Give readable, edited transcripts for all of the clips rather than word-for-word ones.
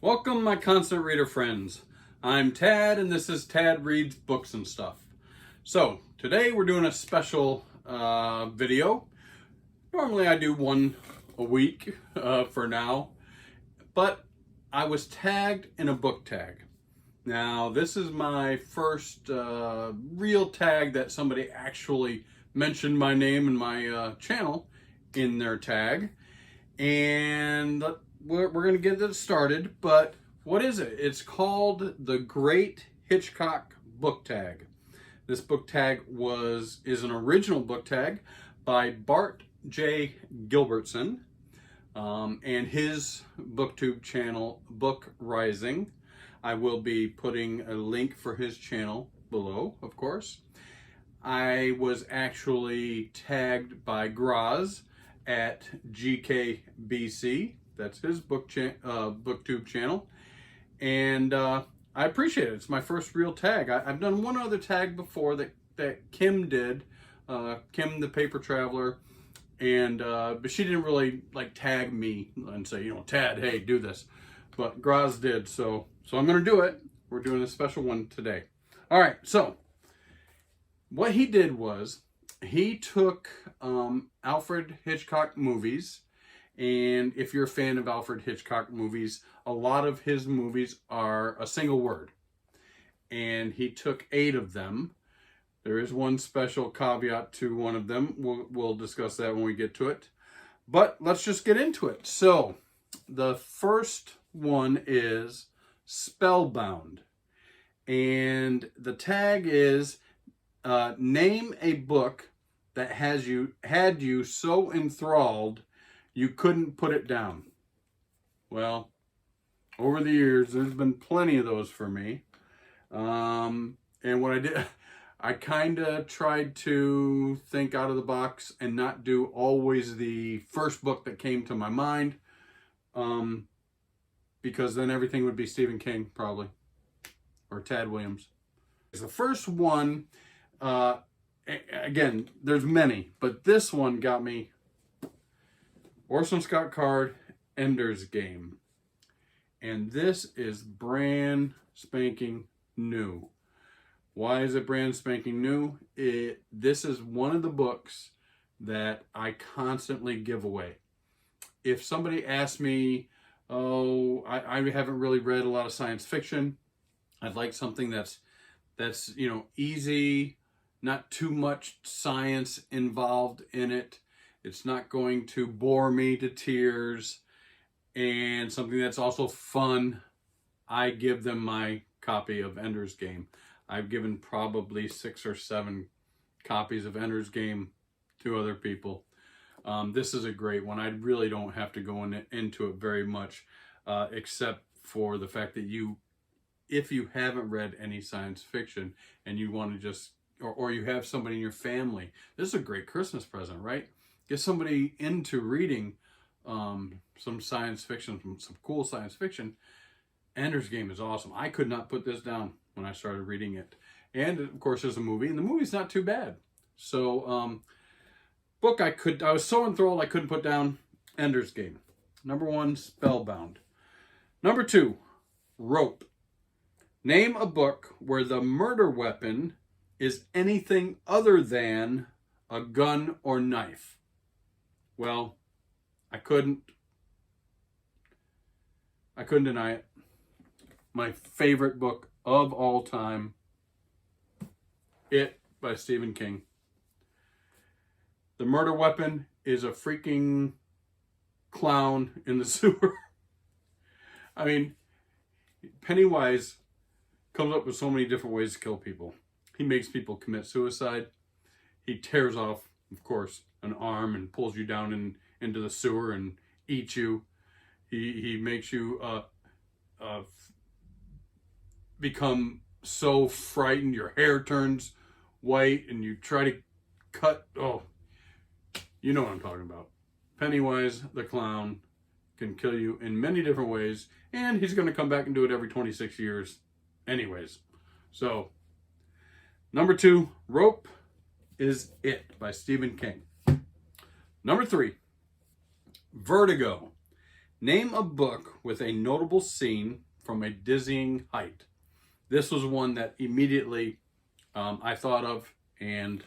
Welcome, my constant reader friends. I'm Tad, and this is Tad Reads Books and Stuff. So, today we're doing a special video. Normally I do one a week for now, but I was tagged in a book tag. Now, this is my first real tag that somebody actually mentioned my name and my channel in their tag. And we're going to get this started, but what is it? It's called the Great Hitchcock Book Tag. This book tag is an original book tag by Bart J. Gilbertson and his booktube channel, Book Rising. I will be putting a link for his channel below, of course. I was actually tagged by Graz at GKBC. That's his booktube channel, and I appreciate it. It's my first real tag. I've done one other tag before that Kim did, Kim the Paper Traveler, and but she didn't really like tag me and say, Tad, hey, do this. But Graz did, so I'm gonna do it. We're doing a special one today. All right, so what he did was he took Alfred Hitchcock movies, and if you're a fan of Alfred Hitchcock movies, a lot of his movies are a single word, and he took 8 of them. There is one special caveat to one of them. We'll discuss that when we get to it, but let's just get into it. So the first one is Spellbound, and the tag is name a book that had you so enthralled you couldn't put it down. Well, over the years, there's been plenty of those for me. And what I did, I kind of tried to think out of the box and not do always the first book that came to my mind, because then everything would be Stephen King, probably, or Tad Williams. The first one, again, there's many, but this one got me. Orson Scott Card, Ender's Game. And this is brand spanking new. Why is it brand spanking new? This is one of the books that I constantly give away. If somebody asks me, I haven't really read a lot of science fiction, I'd like something that's easy, not too much science involved in it. It's not going to bore me to tears, and something that's also fun. I give them my copy of Ender's Game. I've given probably 6 or 7 copies of Ender's Game to other people. This is a great one. I really don't have to go into it very much, except for the fact that if you haven't read any science fiction and you want to just, or you have somebody in your family, this is a great Christmas present, right? Get somebody into reading some science fiction, some cool science fiction. Ender's Game is awesome. I could not put this down when I started reading it. And of course there's a movie, and the movie's not too bad. So book I was so enthralled I couldn't put down Ender's Game. Number 1, Spellbound. Number 2, Rope. Name a book where the murder weapon is anything other than a gun or knife. Well, I couldn't deny it. My favorite book of all time, It by Stephen King. The murder weapon is a freaking clown in the sewer. I mean, Pennywise comes up with so many different ways to kill people. He makes people commit suicide. He tears off, of course, an arm and pulls you down into the sewer and eats you. He makes you become so frightened your hair turns white and you try to cut. Oh, you know what I'm talking about. Pennywise the clown can kill you in many different ways, and he's going to come back and do it every 26 years anyways. So, number 2, Rope is It by Stephen King. Number 3, Vertigo. Name a book with a notable scene from a dizzying height. This was one that immediately I thought of, and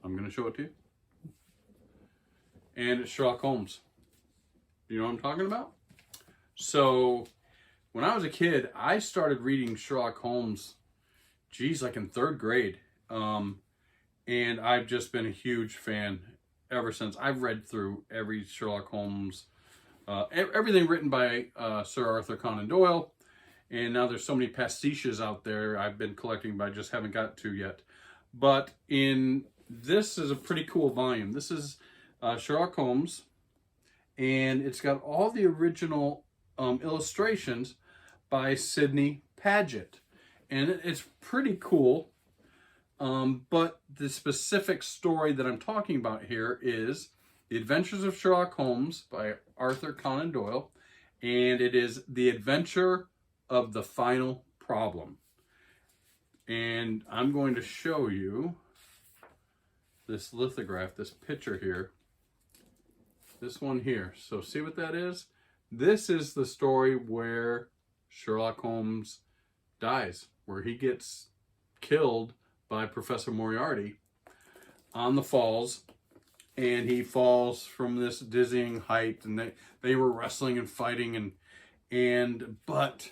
I'm going to show it to you. And it's Sherlock Holmes. You know what I'm talking about? So when I was a kid, I started reading Sherlock Holmes, geez, like in 3rd grade. And I've just been a huge fan ever since. I've read through every Sherlock Holmes, everything written by Sir Arthur Conan Doyle. And now there's so many pastiches out there I've been collecting, but I just haven't got to yet. But this is a pretty cool volume. This is Sherlock Holmes, and it's got all the original illustrations by Sidney Paget. And it's pretty cool. But the specific story that I'm talking about here is The Adventures of Sherlock Holmes by Arthur Conan Doyle, and it is The Adventure of the Final Problem. And I'm going to show you this lithograph, this picture here, this one here. So see what that is? This is the story where Sherlock Holmes dies, where he gets killed by Professor Moriarty on the falls, and he falls from this dizzying height, and they were wrestling and fighting, but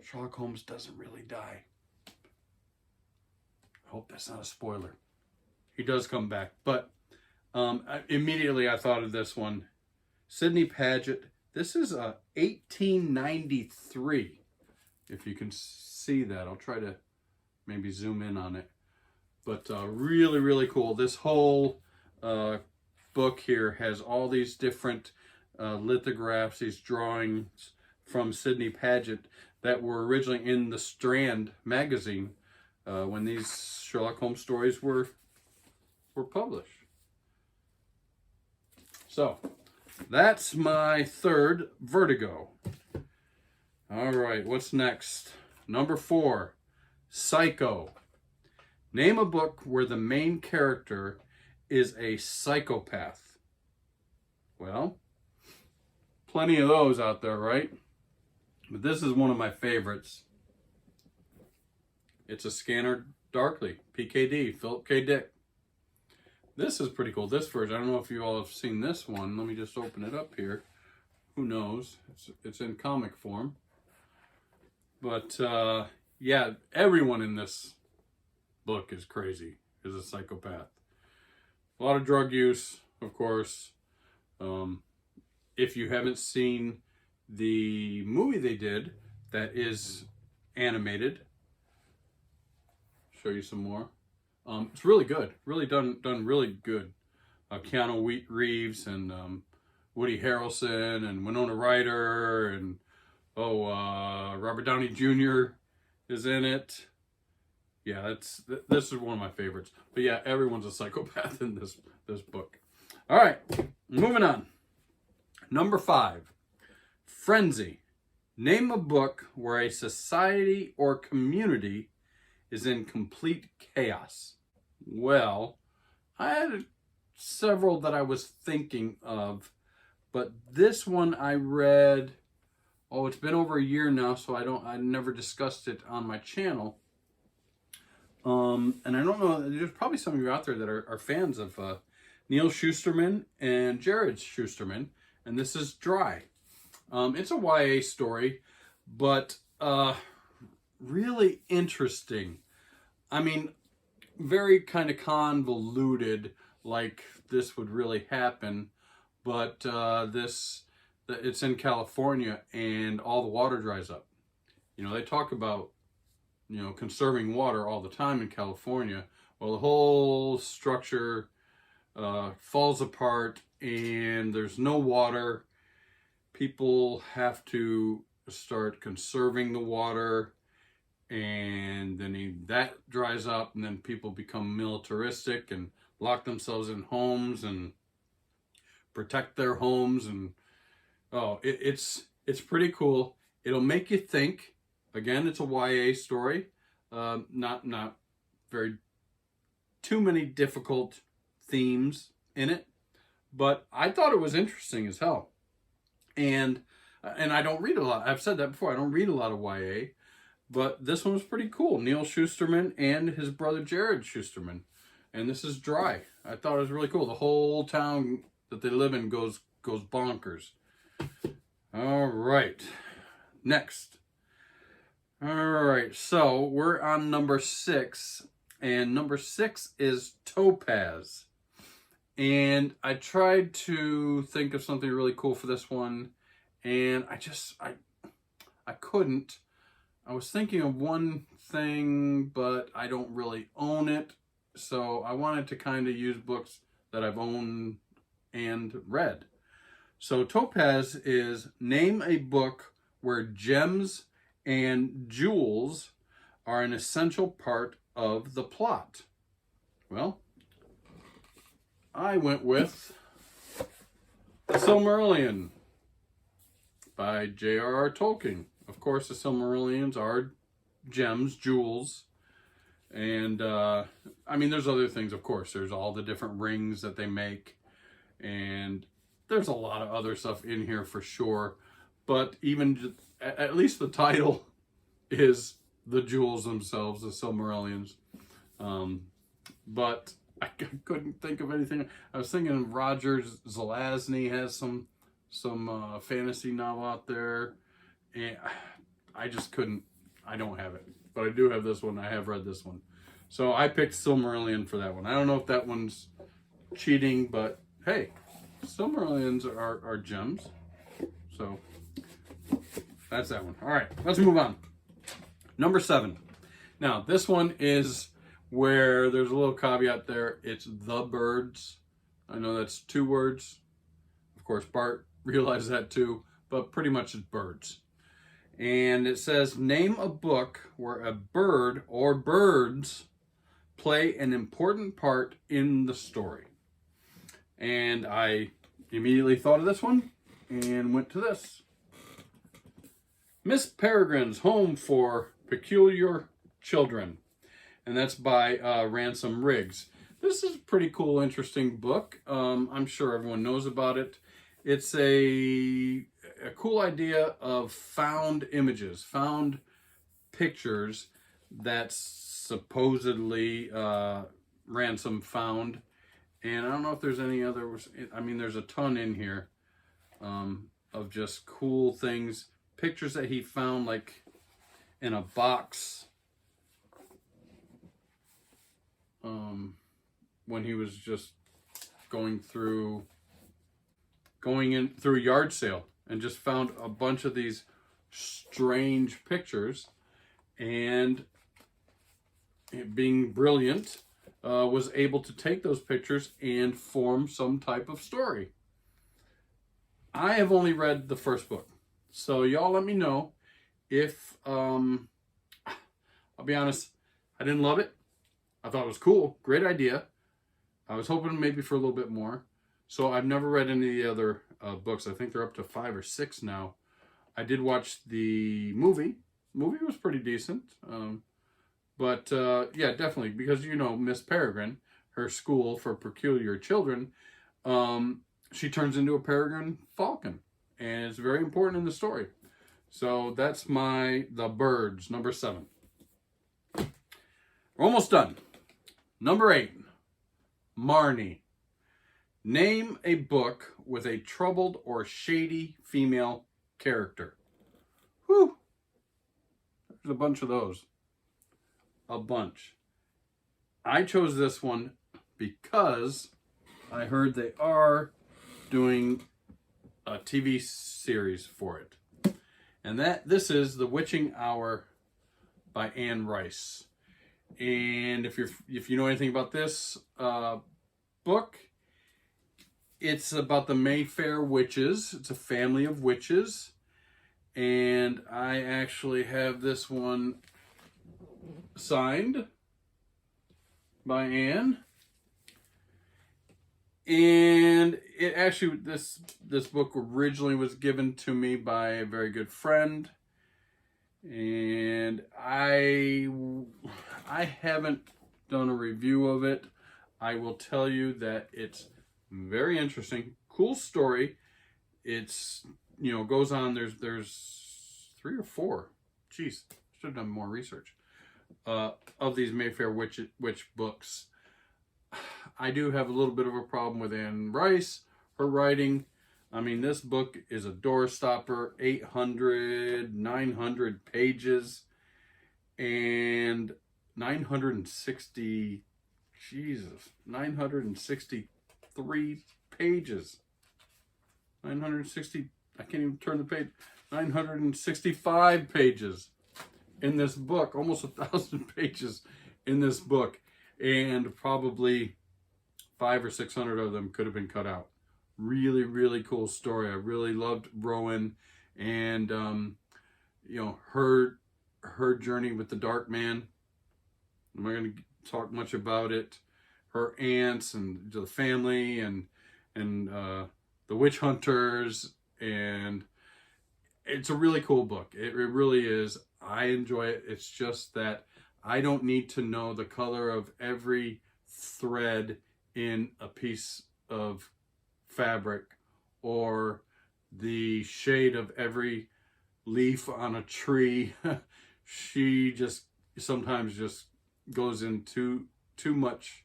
Sherlock Holmes doesn't really die. I hope that's not a spoiler. He does come back, but immediately I thought of this one. Sidney Paget. This is 1893. If you can see that, I'll try to maybe zoom in on it. But really, really cool. This whole book here has all these different lithographs, these drawings from Sidney Paget that were originally in the Strand magazine when these Sherlock Holmes stories were published. So that's my 3rd, Vertigo. All right, what's next? Number 4, Psycho. Name a book where the main character is a psychopath. Well, plenty of those out there, right? But this is one of my favorites. It's A Scanner Darkly, PKD, Philip K. Dick. This is pretty cool. This version, I don't know if you all have seen this one. Let me just open it up here. Who knows? It's in comic form. But yeah, everyone in this book is crazy, is a psychopath. A lot of drug use, of course. If you haven't seen the movie they did that is animated, show you some more. It's really good, really done really good. Keanu Reeves and Woody Harrelson and Winona Ryder and Robert Downey Jr. is in it. Yeah, this is one of my favorites. But yeah, everyone's a psychopath in this book. All right, moving on. Number 5, Frenzy. Name a book where a society or community is in complete chaos. Well, I had several that I was thinking of, but this one I read, it's been over a year now, so I never discussed it on my channel. And I don't know, there's probably some of you out there that are fans of Neil Shusterman and Jared Shusterman, and this is Dry. It's a YA story, but really interesting. I mean, very kind of convoluted, like this would really happen, but it's in California and all the water dries up. You know, they talk about, conserving water all the time in California. Well, the whole structure falls apart and there's no water. People have to start conserving the water, and then that dries up, and then people become militaristic and lock themselves in homes and protect their homes. And it's pretty cool. It'll make you think. Again, it's a YA story. Not very too many difficult themes in it, but I thought it was interesting as hell. And And I don't read a lot. I've said that before. I don't read a lot of YA. But this one was pretty cool. Neil Shusterman and his brother Jared Shusterman. And this is Dry. I thought it was really cool. The whole town that they live in goes bonkers. All right. Next. All right. So we're on number 6. And number 6 is Topaz. And I tried to think of something really cool for this one. And I couldn't. I was thinking of one thing, but I don't really own it. So I wanted to kind of use books that I've owned and read. So Topaz is name a book where gems and jewels are an essential part of the plot. Well, I went with The Silmarillion by J.R.R. Tolkien. Of course, the Silmarillions are gems, jewels, and I mean, there's other things, of course. There's all the different rings that they make, and there's a lot of other stuff in here for sure. But even at least the title is the jewels themselves, the Silmarillions. But I couldn't think of anything. I was thinking Roger Zelazny has some fantasy novel out there. And I just couldn't. I don't have it, but I do have this one. I have read this one, so I picked Silmarillion for that one. I don't know if that one's cheating, but hey, Silmarillions are gems, so that's that one. All right, let's move on. Number 7. Now this one is where there's a little caveat there. It's The Birds. I know that's 2 words. Of course, Bart realized that too, but pretty much it's birds. And it says, name a book where a bird or birds play an important part in the story. And I immediately thought of this one and went to this. Miss Peregrine's Home for Peculiar Children. And that's by Ransom Riggs. This is a pretty cool, interesting book. I'm sure everyone knows about it. It's a cool idea of found images, found pictures that supposedly Ransom found. And I don't know if there's any other, I mean, there's a ton in here of just cool things. Pictures that he found like in a box when he was just going in through a yard sale and just found a bunch of these strange pictures, and being brilliant was able to take those pictures and form some type of story. I have only read the first book, so y'all let me know if I'll be honest, I didn't love it. I thought it was cool, great idea. I was hoping maybe for a little bit more. So I've never read any of the other books. I think they're up to 5 or 6 now. I did watch the movie. The movie was pretty decent. But yeah, definitely. Because, you know, Miss Peregrine, her school for peculiar children, she turns into a peregrine falcon. And it's very important in the story. So that's The Birds, number 7. We're almost done. Number 8, Marnie. Name a book with a troubled or shady female character. Whew. There's a bunch of those. A bunch. I chose this one because I heard they are doing a TV series for it. And this is The Witching Hour by Anne Rice. And if you know anything about this book, it's about the Mayfair witches. It's a family of witches. And I actually have this one signed by Anne. And it actually, this book originally was given to me by a very good friend. And I haven't done a review of it. I will tell you that it's very interesting, cool story. It's you know, goes on. There's 3 or 4. Jeez, should have done more research. Of these Mayfair witch books. I do have a little bit of a problem with Anne Rice, her writing. I mean, this book is a doorstopper, 800, 900 pages, and 963 pages. 960, I can't even turn the page, 965 pages in this book, almost 1,000 pages in this book, and probably 500 or 600 of them could have been cut out. Really, really cool story. I really loved Rowan, and you know, her journey with the Dark Man. I'm not going to talk much about it. Her aunts and the family, and the witch hunters, and it's a really cool book. It really is. I enjoy it. It's just that I don't need to know the color of every thread in a piece of fabric or the shade of every leaf on a tree. She just sometimes just goes into too much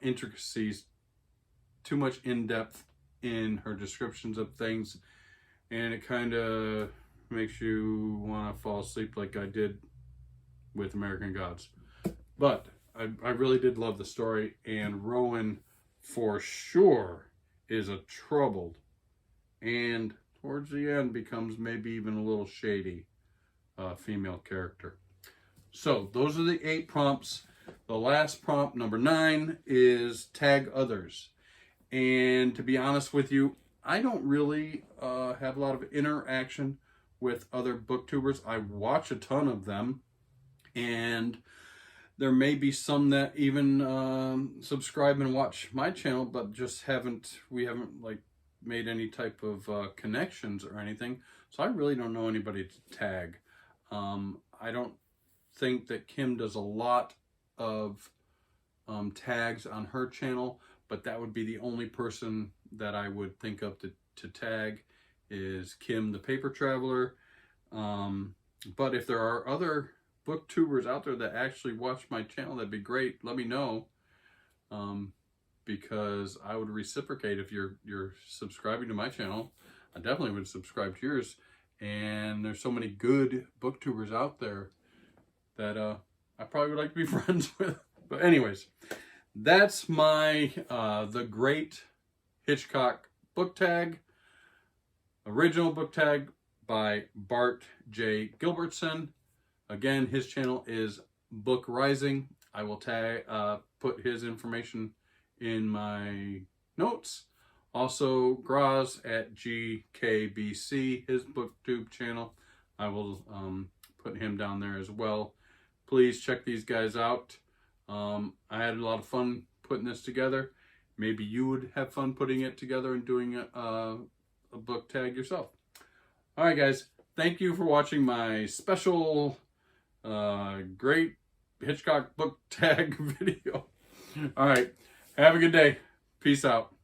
intricacies, too much in-depth in her descriptions of things, and it kind of makes you want to fall asleep like I did with American Gods. But I really did love the story, and Rowan for sure is a troubled, and towards the end becomes maybe even a little shady female character. So those are the 8 prompts. The last prompt, number 9, is tag others. And to be honest with you, I don't really have a lot of interaction with other booktubers. I watch a ton of them, and there may be some that even subscribe and watch my channel, but just we haven't like made any type of connections or anything. So I really don't know anybody to tag. I don't think that Kim does a lot of tags on her channel, but that would be the only person that I would think of to tag is Kim the Paper Traveler. But if there are other booktubers out there that actually watch my channel, that'd be great. Let me know, because I would reciprocate. If you're subscribing to my channel, I definitely would subscribe to yours. And there's so many good booktubers out there that I probably would like to be friends with. But anyways, that's my The Great Hitchcock book tag, original book tag by Bart J. Gilbertson. Again, his channel is Book Rising. I will put his information in my notes. Also, Graz at GKBC, his booktube channel. I will put him down there as well. Please check these guys out. I had a lot of fun putting this together. Maybe you would have fun putting it together and doing a book tag yourself. All right, guys. Thank you for watching my special Great Hitchcock book tag video. All right. Have a good day. Peace out.